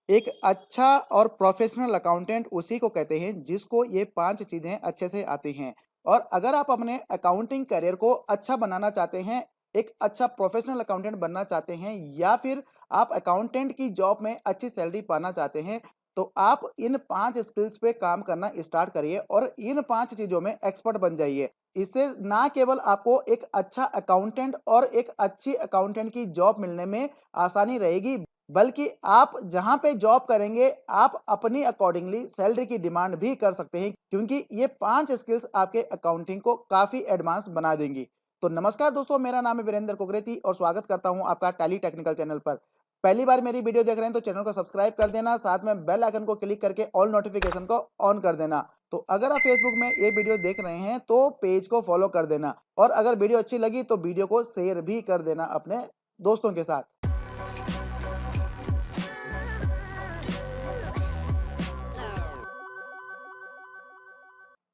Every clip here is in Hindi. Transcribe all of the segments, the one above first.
एक अच्छा और प्रोफेशनल अकाउंटेंट उसी को कहते हैं जिसको ये 5 चीज़ें अच्छे से आती हैं। और अगर आप अपने अकाउंटिंग करियर को अच्छा बनाना चाहते हैं, एक अच्छा प्रोफेशनल अकाउंटेंट बनना चाहते हैं या फिर आप अकाउंटेंट की जॉब में अच्छी सैलरी पाना चाहते हैं, तो आप इन 5 स्किल्स पे काम करना स्टार्ट करिए और इन 5 चीज़ों में एक्सपर्ट बन जाइए। इससे ना केवल आपको एक अच्छा अकाउंटेंट और एक अच्छी अकाउंटेंट की जॉब मिलने में आसानी रहेगी, बल्कि आप जहाँ पे जॉब करेंगे, आप अपनी अकॉर्डिंगली सैलरी की डिमांड भी कर सकते हैं, क्योंकि ये 5 स्किल्स आपके अकाउंटिंग को काफ़ी एडवांस बना देंगी। तो नमस्कार दोस्तों, मेरा नाम है वीरेंद्र कुकरेती और स्वागत करता हूँ आपका टैली टेक्निकल चैनल पर। पहली बार मेरी वीडियो देख रहे हैं तो चैनल को सब्सक्राइब कर देना, साथ में बेल आइकन को क्लिक करके ऑल नोटिफिकेशन को ऑन कर देना। तो अगर आप फेसबुक में ये वीडियो देख रहे हैं तो पेज को फॉलो कर देना और अगर वीडियो अच्छी लगी तो वीडियो को शेयर भी कर देना अपने दोस्तों के साथ।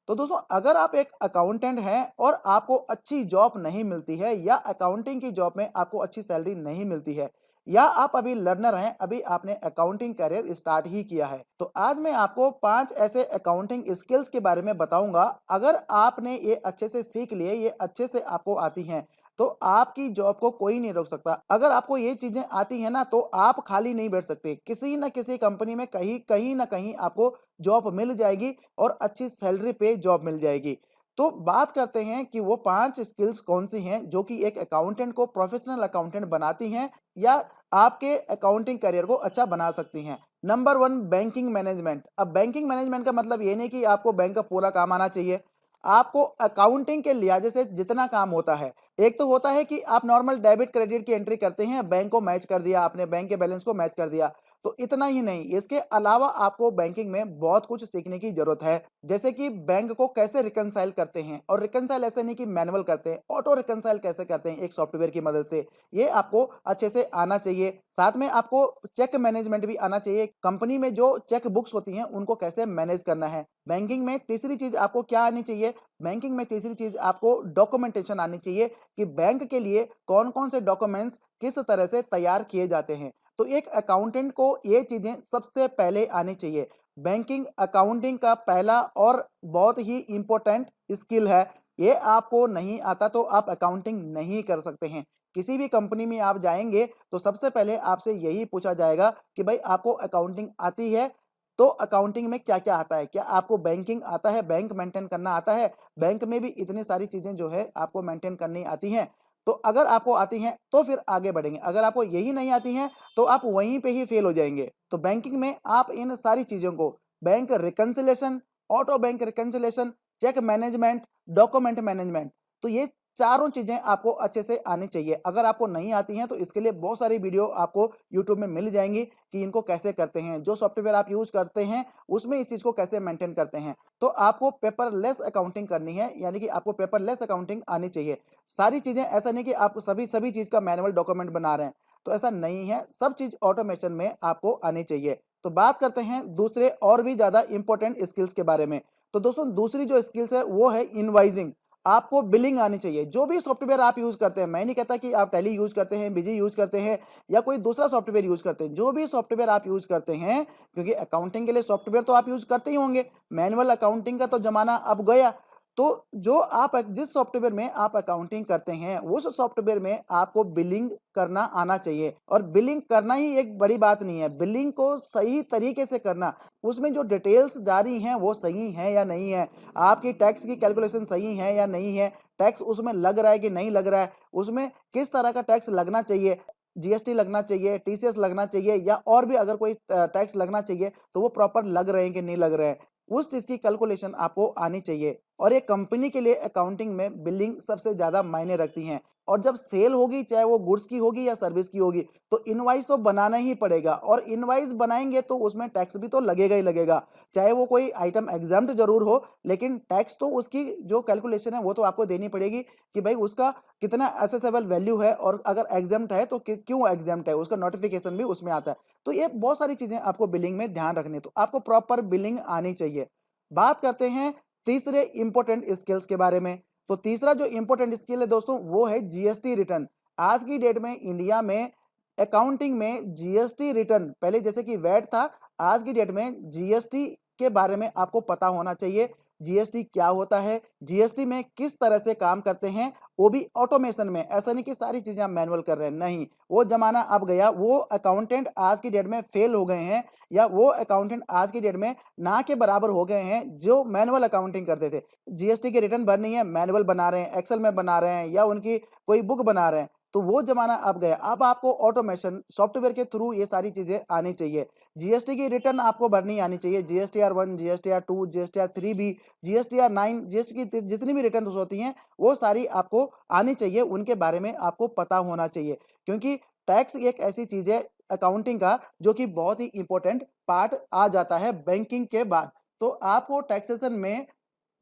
तो दोस्तों, अगर आप एक अकाउंटेंट हैं और आपको अच्छी जॉब नहीं मिलती है या अकाउंटिंग की जॉब में आपको अच्छी सैलरी नहीं मिलती है या आप अभी लर्नर हैं, अभी आपने अकाउंटिंग करियर स्टार्ट ही किया है, तो आज मैं आपको 5 ऐसे अकाउंटिंग स्किल्स के बारे में बताऊंगा। अगर आपने ये अच्छे से सीख लिए, ये अच्छे से आपको आती हैं, तो आपकी जॉब को कोई नहीं रोक सकता। अगर आपको ये चीजें आती हैं ना, तो आप खाली नहीं बैठ सकते, किसी न किसी कंपनी में कहीं कहीं ना कहीं आपको जॉब मिल जाएगी और अच्छी सैलरी पे जॉब मिल जाएगी। तो बात करते हैं कि वो 5 स्किल्स कौन-सी हैं जो कि एक अकाउंटेंट को प्रोफेशनल अकाउंटेंट बनाती हैं या आपके अकाउंटिंग करियर को अच्छा बना सकती हैं। Number 1, banking management. अब बैंकिंग मैनेजमेंट का मतलब ये नहीं कि आपको बैंक का पूरा काम आना चाहिए। आपको अकाउंटिंग के लिहाजे से जितना काम होता है, एक तो होता है कि आप नॉर्मल डेबिट क्रेडिट की एंट्री करते हैं, बैंक को मैच कर दिया आपने, बैंक के बैलेंस को मैच कर दिया। तो इतना ही नहीं, इसके अलावा आपको बैंकिंग में बहुत कुछ सीखने की जरूरत है। जैसे कि बैंक को कैसे रिकंसाइल करते हैं, और रिकंसाइल ऐसे नहीं कि मैनुअल करते हैं, ऑटो रिकंसाइल कैसे करते हैं एक सॉफ्टवेयर की मदद से, ये आपको अच्छे से आना चाहिए। साथ में आपको चेक मैनेजमेंट भी आना चाहिए, कंपनी में जो चेक बुक्स होती हैं उनको कैसे मैनेज करना है। बैंकिंग में तीसरी चीज आपको क्या आनी चाहिए? बैंकिंग में तीसरी चीज आपको डॉक्यूमेंटेशन आनी चाहिए कि बैंक के लिए कौन कौन से डॉक्यूमेंट्स किस तरह से तैयार किए जाते हैं। तो एक अकाउंटेंट को ये चीजें सबसे पहले आनी चाहिए। बैंकिंग अकाउंटिंग का पहला और बहुत ही इंपॉर्टेंट स्किल है। ये आपको नहीं आता तो आप अकाउंटिंग नहीं कर सकते हैं। किसी भी कंपनी में आप जाएंगे तो सबसे पहले आपसे यही पूछा जाएगा कि भाई आपको अकाउंटिंग आती है? तो अकाउंटिंग में क्या क्या आता है? क्या आपको बैंकिंग आता है, बैंक मेंटेन करना आता है? बैंक में भी इतनी सारी चीजें जो है आपको मेंटेन करनी आती हैं। तो अगर आपको आती हैं तो फिर आगे बढ़ेंगे, अगर आपको यही नहीं आती हैं तो आप वहीं पे ही फेल हो जाएंगे। तो बैंकिंग में आप इन सारी चीजों को, bank reconciliation, auto bank reconciliation, check management, document management, तो ये चारों चीजें आपको अच्छे से आनी चाहिए। अगर आपको नहीं आती हैं तो इसके लिए बहुत सारी वीडियो आपको यूट्यूब में मिल जाएंगी कि इनको कैसे करते हैं, जो सॉफ्टवेयर आप यूज करते हैं उसमें इस चीज को कैसे मेंटेन करते हैं। तो आपको पेपरलेस अकाउंटिंग करनी है, यानी कि आपको पेपरलेस अकाउंटिंग आनी चाहिए। सारी चीजें, ऐसा नहीं कि आप सभी सभी चीज का मैनुअल डॉक्यूमेंट बना रहे हैं, तो ऐसा नहीं है, सब चीज ऑटोमेशन में आपको आनी चाहिए। तो बात करते हैं दूसरे और भी ज्यादा इंपॉर्टेंट स्किल्स के बारे में। तो दोस्तों, दूसरी जो स्किल्स है वो है इनवाइजिंग। आपको बिलिंग आनी चाहिए। जो भी सॉफ्टवेयर आप यूज करते हैं, मैं नहीं कहता कि आप टैली यूज करते हैं, बिजी यूज करते हैं या कोई दूसरा सॉफ्टवेयर यूज करते हैं, जो भी सॉफ्टवेयर आप यूज करते हैं, क्योंकि अकाउंटिंग के लिए सॉफ्टवेयर तो आप यूज करते ही होंगे। मैनुअल अकाउंटिंग का तो जमाना अब गया। तो जो आप जिस सॉफ्टवेयर में आप अकाउंटिंग करते हैं उस सॉफ्टवेयर में आपको बिलिंग करना आना चाहिए। और बिलिंग करना ही एक बड़ी बात नहीं है, बिलिंग को सही तरीके से करना, उसमें जो डिटेल्स जारी हैं वो सही हैं या नहीं है, आपकी टैक्स की कैलकुलेशन सही है या नहीं है, टैक्स उसमें लग रहा है कि नहीं लग रहा है, उसमें किस तरह का टैक्स लगना चाहिए, जीएसटी लगना चाहिए, टीसीएस लगना चाहिए या और भी अगर कोई टैक्स लगना चाहिए तो वो प्रॉपर लग रहे हैं कि नहीं लग रहे हैं, उस चीज की कैलकुलेशन आपको आनी चाहिए। और ये कंपनी के लिए अकाउंटिंग में बिलिंग सबसे ज्यादा मायने रखती हैं। और जब सेल होगी, चाहे वो गुड्स की होगी या सर्विस की होगी, तो इनवाइस तो बनाना ही पड़ेगा। और इनवाइस बनाएंगे तो उसमें टैक्स भी तो लगेगा ही लगेगा, चाहे वो कोई आइटम एग्जाम्प्ट जरूर हो, लेकिन टैक्स तो उसकी जो कैलकुलेशन है वो तो आपको देनी पड़ेगी कि भाई उसका कितना असेसेबल वैल्यू है, और अगर एग्जाम्प्ट है तो क्यों एग्जाम्प्ट है, उसका नोटिफिकेशन भी उसमें आता है। तो ये बहुत सारी चीजें आपको बिलिंग में ध्यान रखनी, तो आपको प्रॉपर बिलिंग आनी चाहिए। बात करते हैं तीसरे इंपॉर्टेंट स्किल्स के बारे में। तो तीसरा जो इंपॉर्टेंट स्किल है दोस्तों वो है जीएसटी रिटर्न। आज की डेट में इंडिया में अकाउंटिंग में जीएसटी रिटर्न पहले जैसे कि वैट था, आज की डेट में जीएसटी के बारे में आपको पता होना चाहिए। जीएसटी क्या होता है, जीएसटी में किस तरह से काम करते हैं, वो भी ऑटोमेशन में। ऐसा नहीं कि सारी चीजें आप मैनुअल कर रहे हैं, नहीं, वो जमाना अब गया। वो अकाउंटेंट आज की डेट में फेल हो गए हैं, या वो अकाउंटेंट आज की डेट में ना के बराबर हो गए हैं जो मैनुअल अकाउंटिंग करते थे। जीएसटी की रिटर्न भरनी है, मैनुअल बना रहे हैं, एक्सेल में बना रहे हैं, या उनकी कोई बुक बना रहे हैं। तो वो ज़माना अब गया। अब आपको ऑटोमेशन सॉफ्टवेयर के थ्रू ये सारी चीज़ें आनी चाहिए। जीएसटी की रिटर्न आपको भरनी आनी चाहिए। जीएसटीआर 1, जीएसटीआर 2, जीएसटीआर 3 भी, जीएसटीआर 9, जीएसटी की जितनी भी रिटर्न्स होती हैं, वो सारी आपको आनी चाहिए, उनके बारे में आपको पता होना चाहिए। क्योंकि टैक्स एक ऐसी चीज़ है अकाउंटिंग का, जो कि बहुत ही इम्पोर्टेंट पार्ट आ जाता है बैंकिंग के बाद। तो आपको टैक्सेशन में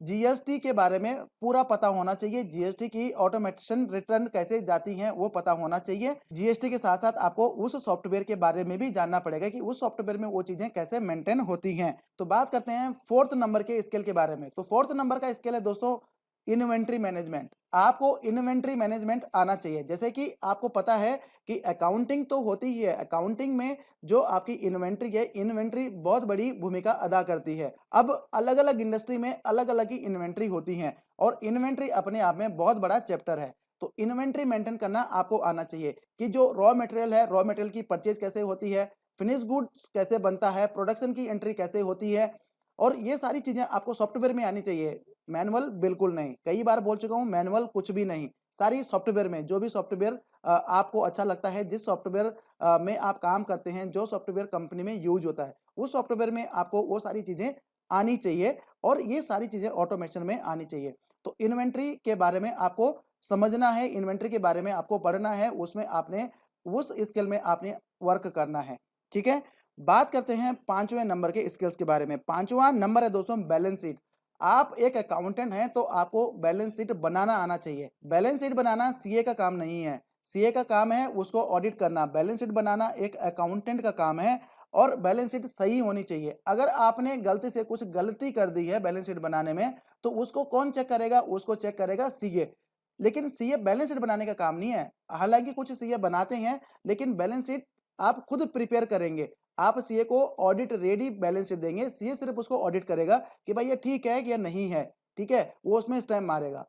जीएसटी के बारे में पूरा पता होना चाहिए। जीएसटी की ऑटोमेशन रिटर्न कैसे जाती हैं वो पता होना चाहिए। जीएसटी के साथ साथ आपको उस सॉफ्टवेयर के बारे में भी जानना पड़ेगा कि उस सॉफ्टवेयर में वो चीजें कैसे मेंटेन होती हैं। तो बात करते हैं फोर्थ नंबर के स्केल के बारे में। तो फोर्थ नंबर का स्केल है दोस्तों इन्वेंट्री मैनेजमेंट। आपको इन्वेंट्री मैनेजमेंट आना चाहिए। जैसे कि आपको पता है कि अकाउंटिंग तो होती ही है, अकाउंटिंग में जो आपकी इन्वेंट्री है, इन्वेंट्री बहुत बड़ी भूमिका अदा करती है। अब अलग अलग इंडस्ट्री में अलग अलग ही इन्वेंट्री होती हैं, और इन्वेंट्री अपने आप में बहुत बड़ा चैप्टर है। तो इन्वेंट्री मेंटेन करना आपको आना चाहिए कि जो रॉ मटेरियल है, रॉ मटेरियल की परचेज कैसे होती है, फिनिश गुड्स कैसे बनता है, प्रोडक्शन की एंट्री कैसे होती है, और ये सारी चीजें आपको सॉफ्टवेयर में आनी चाहिए। मैनुअल बिल्कुल नहीं, कई बार बोल चुका हूं, मैनुअल कुछ भी नहीं। सारी सॉफ्टवेयर में, जो भी सॉफ्टवेयर आपको अच्छा लगता है, जिस सॉफ्टवेयर में आप काम करते हैं, जो सॉफ्टवेयर कंपनी में यूज होता है, उस सॉफ्टवेयर में आपको वो सारी चीजें आनी चाहिए, और ये सारी चीजें ऑटोमेशन में आनी चाहिए। तो इन्वेंट्री के बारे में आपको समझना है, इन्वेंट्री के बारे में आपको पढ़ना है, उसमें आपने उस स्किल में आपने वर्क करना है। ठीक है। बात करते हैं पांचवें नंबर के स्किल्स के बारे में। पांचवा नंबर है दोस्तों बैलेंस शीट। आप एक अकाउंटेंट हैं तो आपको बैलेंस शीट बनाना आना चाहिए। बैलेंस शीट बनाना सीए का काम नहीं है। सीए का काम है उसको ऑडिट करना, बैलेंस शीट बनाना एक अकाउंटेंट का काम है, और बैलेंस शीट सही होनी चाहिए। अगर आपने गलती से कुछ गलती कर दी है बैलेंस शीट बनाने में, तो उसको कौन चेक करेगा? उसको चेक करेगा सीए। लेकिन सीए बैलेंस शीट बनाने का काम नहीं है। हालांकि कुछ सीए बनाते हैं, लेकिन बैलेंस शीट आप खुद प्रिपेयर करेंगे। आप सीए को ऑडिट रेडी बैलेंस शीट देंगे, सीए सिर्फ उसको ऑडिट करेगा कि भाई ये ठीक है कि या नहीं है, ठीक है, वो उसमें स्टैम्प मारेगा,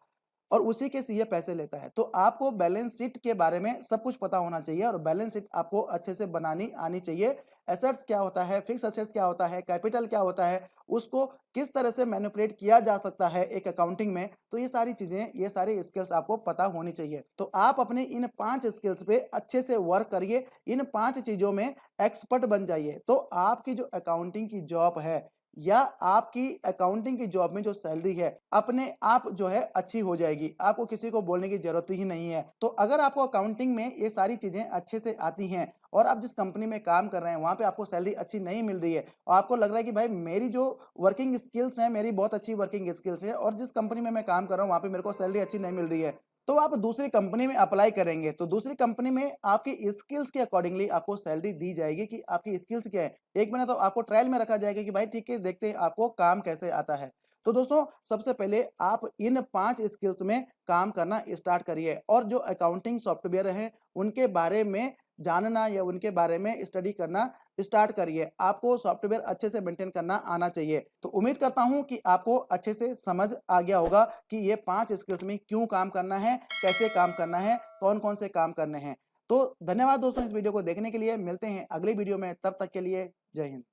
और उसी के सीए पैसे लेता है। तो आपको बैलेंस शीट के बारे में सब कुछ पता होना चाहिए, और बैलेंस शीट आपको अच्छे से बनानी आनी चाहिए। एसेट्स क्या होता है, फिक्स एसेट्स क्या होता है, कैपिटल क्या होता है, उसको किस तरह से मैनिपुलेट किया जा सकता है एक अकाउंटिंग में, तो ये सारी चीजें, ये सारी स्किल्स आपको पता होनी चाहिए। तो आप अपने इन 5 स्किल्स पे अच्छे से वर्क करिए, इन 5 चीजों में एक्सपर्ट बन जाइए। तो आपकी जो अकाउंटिंग की जॉब है, या आपकी अकाउंटिंग की जॉब में जो सैलरी है, अपने आप जो है अच्छी हो जाएगी। आपको किसी को बोलने की जरूरत ही नहीं है। तो अगर आपको अकाउंटिंग में ये सारी चीजें अच्छे से आती हैं, और आप जिस कंपनी में काम कर रहे हैं वहां पे आपको सैलरी अच्छी नहीं मिल रही है, और आपको लग रहा है कि भाई मेरी जो वर्किंग स्किल्स हैं, मेरी बहुत अच्छी वर्किंग स्किल्स है, और जिस कंपनी में मैं काम कर रहा हूँ वहां पे मेरे को सैलरी अच्छी नहीं मिल रही है, तो आप दूसरी कंपनी में अप्लाई करेंगे। तो दूसरी कंपनी में आपकी स्किल्स के अकॉर्डिंगली आपको सैलरी दी जाएगी कि आपकी स्किल्स क्या है। एक महीना तो आपको ट्रायल में रखा जाएगा कि भाई ठीक है, देखते हैं आपको काम कैसे आता है। तो दोस्तों सबसे पहले आप इन 5 स्किल्स में काम करना स्टार्ट करिए, और जो अकाउंटिंग सॉफ्टवेयर हैं उनके बारे में जानना या उनके बारे में स्टडी करना स्टार्ट करिए। आपको सॉफ्टवेयर अच्छे से मेंटेन करना आना चाहिए। तो उम्मीद करता हूं कि आपको अच्छे से समझ आ गया होगा कि ये 5 स्किल्स में क्यों काम करना है, कैसे काम करना है, कौन-कौन से काम करने हैं। तो धन्यवाद दोस्तों इस वीडियो को देखने के लिए। मिलते हैं अगली वीडियो में, तब तक के लिए जय हिंद।